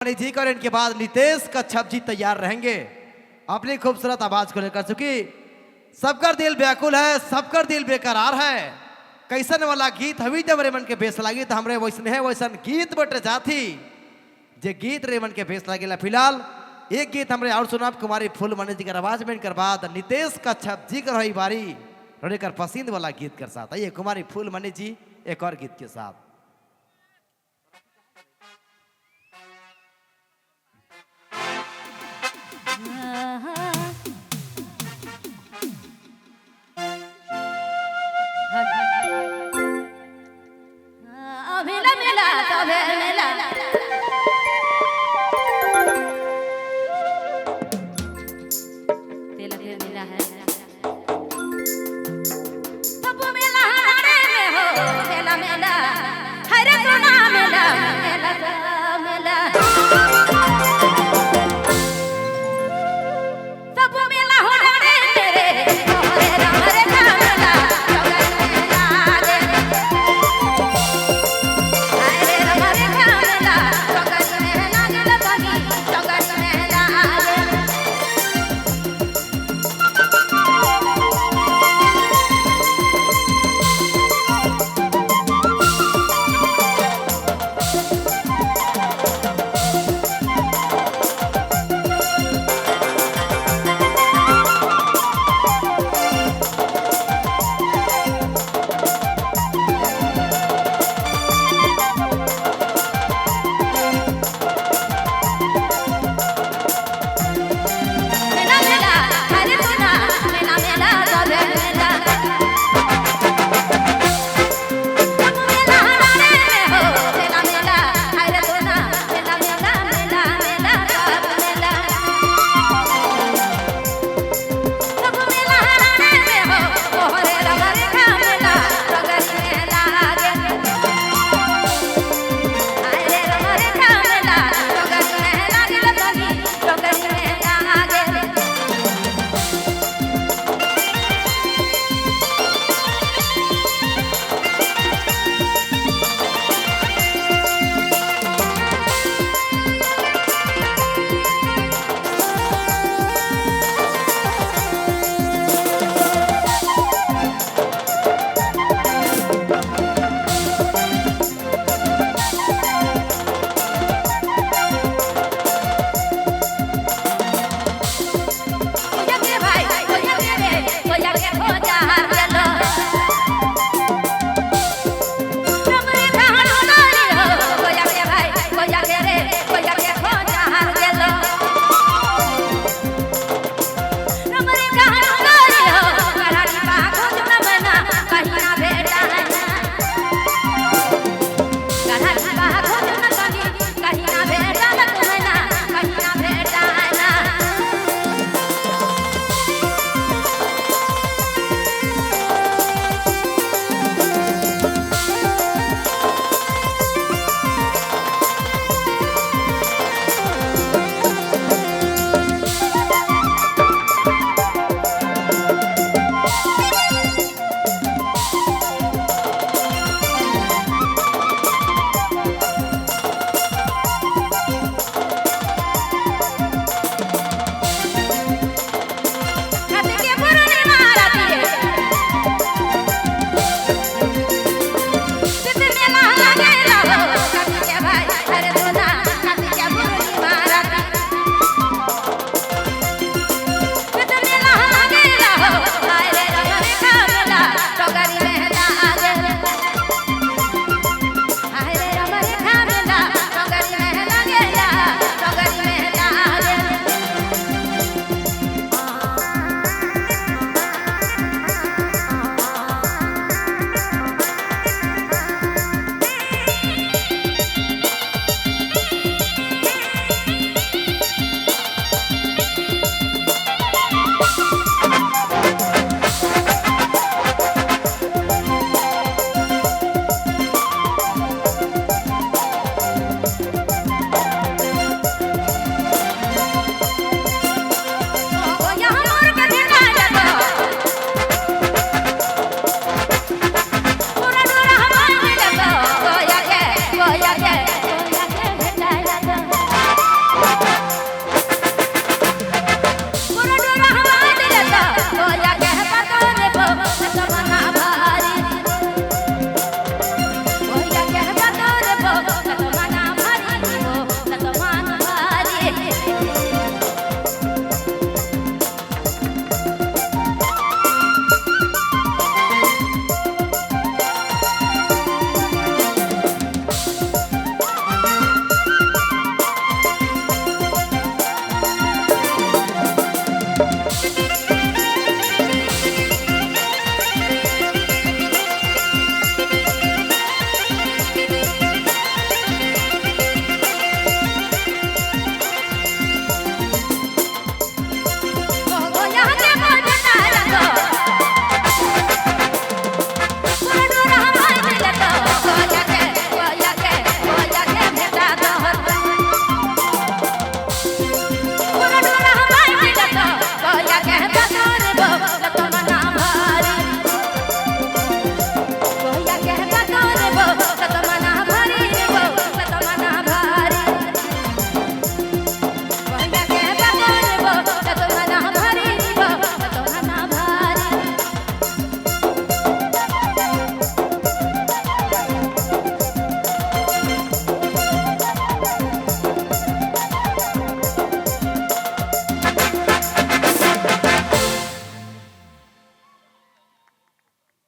जी और इनके बाद नितेश कच्छप जी तैयार रहेंगे अपनी खूबसूरत आवाज को लेकर। चूंकि सबकर दिल व्याकुल है, सबकर दिल बेकरार है। कैसन वाला गीत हवी जब रेमन के बेस लगी तो हमरे वैसने है वैसन गीत बटे जाती जे गीत रेमन के बेस लगे। फिलहाल एक गीत हमरे और सुनाब कुमारी फूलमणि जी का आवाज में कर बाद नितेश कच्छप जी कर बारी कर पसंद वाला गीत कर साथ आइए कुमारी फूलमणि जी एक और गीत के साथ।